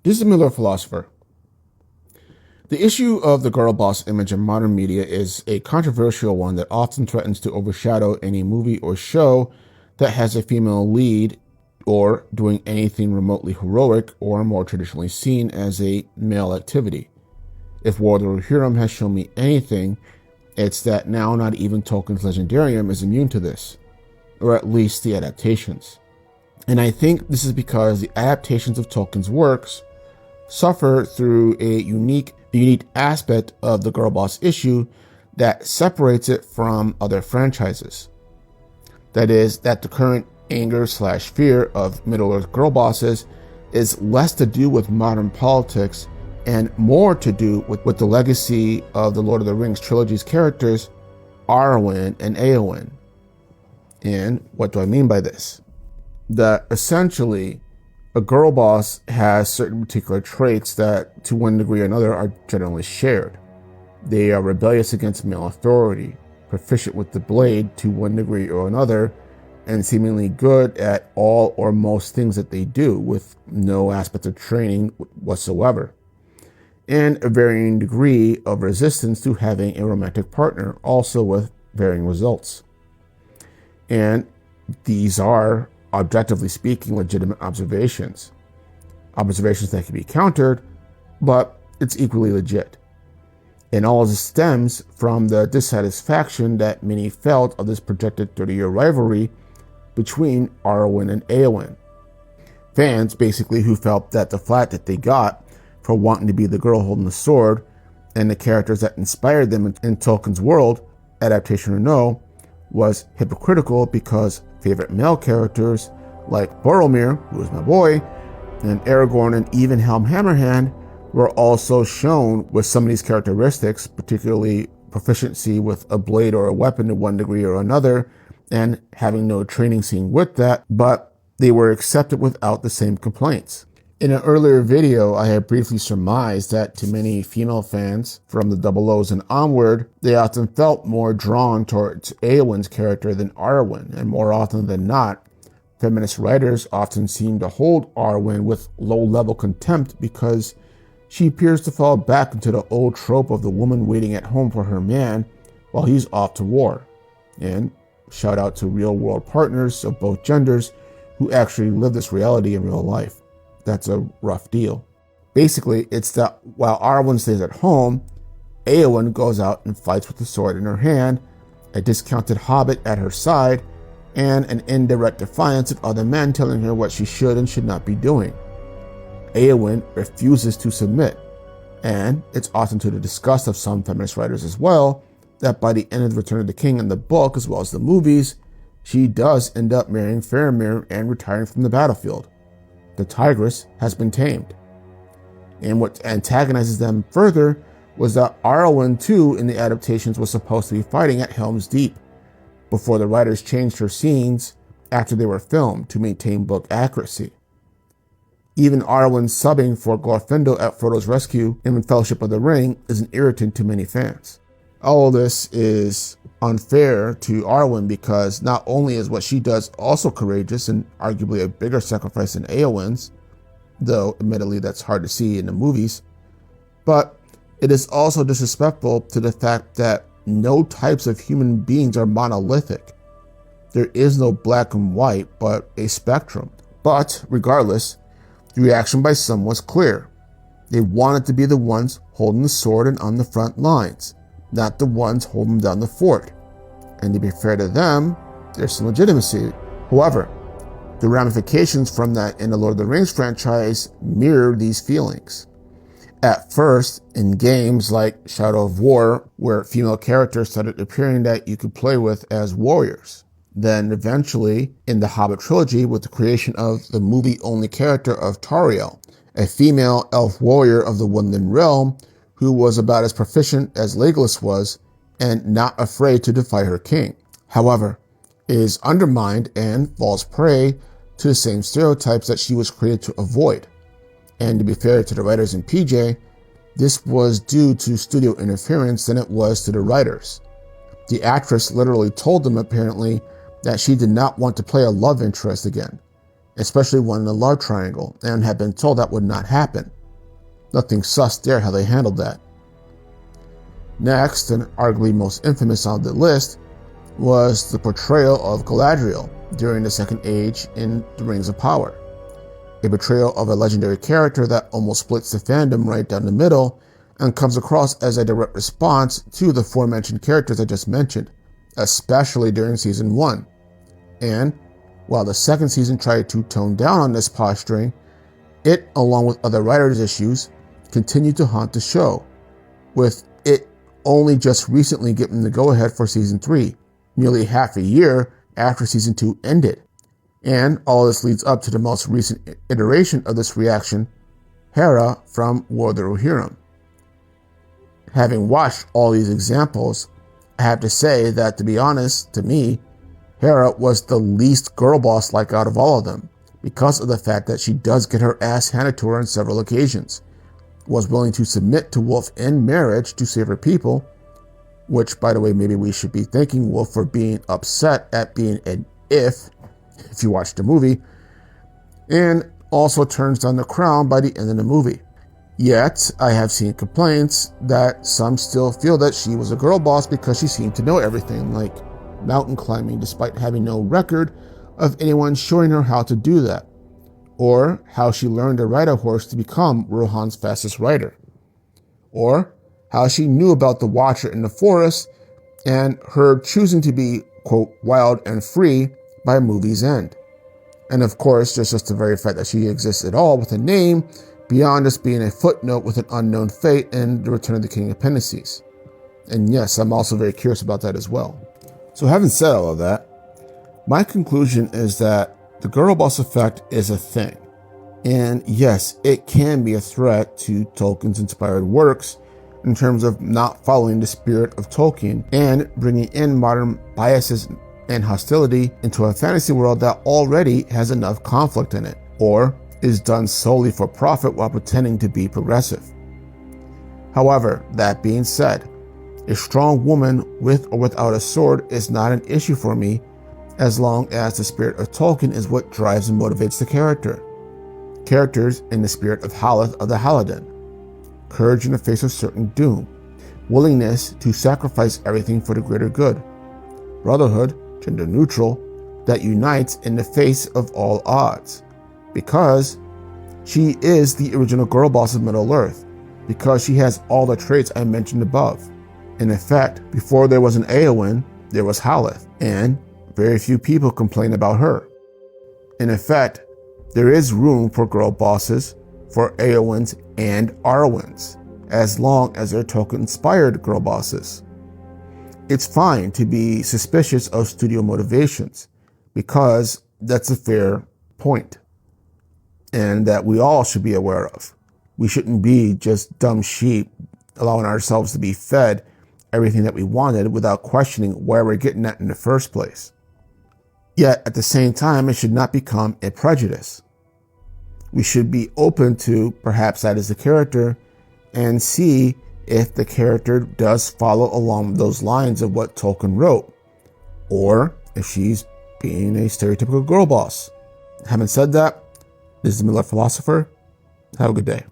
Here's a Miller philosopher. The issue of the girl boss image in modern media is a controversial one that often threatens to overshadow any movie or show that has a female lead or doing anything remotely heroic or more traditionally seen as a male activity. If War of the Rohirrim has shown me anything, it's that now not even Tolkien's Legendarium is immune to this, or at least the adaptations. And I think this is because the adaptations of Tolkien's works suffer through a unique aspect of the girl boss issue that separates it from other franchises. That is, that the current anger/fear of Middle-earth girl bosses is less to do with modern politics and more to do with the legacy of the Lord of the Rings trilogy's characters, Arwen and Eowyn. And what do I mean by this? That essentially, a girl boss has certain particular traits that, to one degree or another, are generally shared. They are rebellious against male authority, proficient with the blade to one degree or another, and seemingly good at all or most things that they do, with no aspect of training whatsoever, and a varying degree of resistance to having a romantic partner, also with varying results. And these are, objectively speaking, legitimate observations that can be countered, but it's equally legit. And all of this stems from the dissatisfaction that many felt of this projected 30-year rivalry between Arwen and Eowyn. Fans, basically, who felt that the flack that they got for wanting to be the girl holding the sword and the characters that inspired them in Tolkien's world, adaptation or no, was hypocritical because favorite male characters like Boromir, who is my boy, and Aragorn and even Helm Hammerhand were also shown with some of these characteristics, particularly proficiency with a blade or a weapon to one degree or another, and having no training scene with that, but they were accepted without the same complaints. In an earlier video, I had briefly surmised that to many female fans from the Double O's and onward, they often felt more drawn towards Eowyn's character than Arwen, and more often than not, feminist writers often seem to hold Arwen with low-level contempt because she appears to fall back into the old trope of the woman waiting at home for her man while he's off to war. And shout out to real-world partners of both genders who actually live this reality in real life. That's a rough deal. Basically, it's that while Arwen stays at home, Eowyn goes out and fights with the sword in her hand, a discounted hobbit at her side, and an indirect defiance of other men telling her what she should and should not be doing. Eowyn refuses to submit, and it's often to the disgust of some feminist writers as well, that by the end of the Return of the King in the book, as well as the movies, she does end up marrying Faramir and retiring from the battlefield. The tigress has been tamed. And what antagonizes them further was that Arwen too in the adaptations was supposed to be fighting at Helm's Deep before the writers changed her scenes after they were filmed to maintain book accuracy. Even Arwen subbing for Glorfindel at Frodo's rescue in Fellowship of the Ring is an irritant to many fans. All of this is unfair to Arwen because not only is what she does also courageous and arguably a bigger sacrifice than Eowyn's, though admittedly that's hard to see in the movies, but it is also disrespectful to the fact that no types of human beings are monolithic. There is no black and white, but a spectrum. But regardless, the reaction by some was clear. They wanted to be the ones holding the sword and on the front lines, not the ones holding down the fort. And to be fair to them, there's some legitimacy. However, the ramifications from that in the Lord of the Rings franchise mirror these feelings. At first, in games like Shadow of War, where female characters started appearing that you could play with as warriors. Then eventually, in the Hobbit trilogy, with the creation of the movie-only character of Tauriel, a female elf warrior of the Woodland Realm who was about as proficient as Legolas was and not afraid to defy her king. However, it is undermined and falls prey to the same stereotypes that she was created to avoid. And to be fair to the writers in PJ, this was due to studio interference than it was to the writers. The actress literally told them apparently that she did not want to play a love interest again, especially one in a love triangle, and had been told that would not happen. Nothing sus there how they handled that. Next, and arguably most infamous on the list, was the portrayal of Galadriel during the Second Age in The Rings of Power. A portrayal of a legendary character that almost splits the fandom right down the middle and comes across as a direct response to the aforementioned characters I just mentioned, especially during Season 1. And while the second season tried to tone down on this posturing, it, along with other writers' issues, continued to haunt the show, with it only just recently getting the go-ahead for Season 3, nearly half a year after Season 2 ended. And all this leads up to the most recent iteration of this reaction, Hera from War of the Rohirrim. Having watched all these examples, I have to say that, to be honest, to me, Hera was the least girl boss-like out of all of them, because of the fact that she does get her ass handed to her on several occasions, was willing to submit to Wolf in marriage to save her people, which, by the way, maybe we should be thanking Wolf for being upset at being an if you watch the movie, and also turns down the crown by the end of the movie. Yet, I have seen complaints that some still feel that she was a girl boss because she seemed to know everything, like mountain climbing, despite having no record of anyone showing her how to do that, or how she learned to ride a horse to become Rohan's fastest rider, or how she knew about the Watcher in the forest and her choosing to be, quote, wild and free by movie's end. And of course, there's just the very fact that she exists at all with a name beyond just being a footnote with an unknown fate in The Return of the King appendices. And yes, I'm also very curious about that as well. So having said all of that, my conclusion is that the girl boss effect is a thing. And yes, it can be a threat to Tolkien's inspired works in terms of not following the spirit of Tolkien and bringing in modern biases and hostility into a fantasy world that already has enough conflict in it, or is done solely for profit while pretending to be progressive. However, that being said, a strong woman with or without a sword is not an issue for me, as long as the spirit of Tolkien is what drives and motivates the character. Characters in the spirit of Haleth of the Halidin, courage in the face of certain doom, willingness to sacrifice everything for the greater good, brotherhood, gender neutral, that unites in the face of all odds, because she is the original girl boss of Middle-earth, because she has all the traits I mentioned above. In effect, before there was an Eowyn, there was Haleth, and very few people complain about her. In effect, there is room for girl bosses, for Eowyns and Arwyns, as long as they're Tolkien-inspired girl bosses. It's fine to be suspicious of studio motivations, because that's a fair point, and that we all should be aware of. We shouldn't be just dumb sheep, allowing ourselves to be fed everything that we wanted without questioning where we're getting at in the first place. Yet, at the same time, it should not become a prejudice. We should be open to perhaps that is the character and see if the character does follow along those lines of what Tolkien wrote, or if she's being a stereotypical girl boss. Having said that, this is the Miller Philosopher. Have a good day.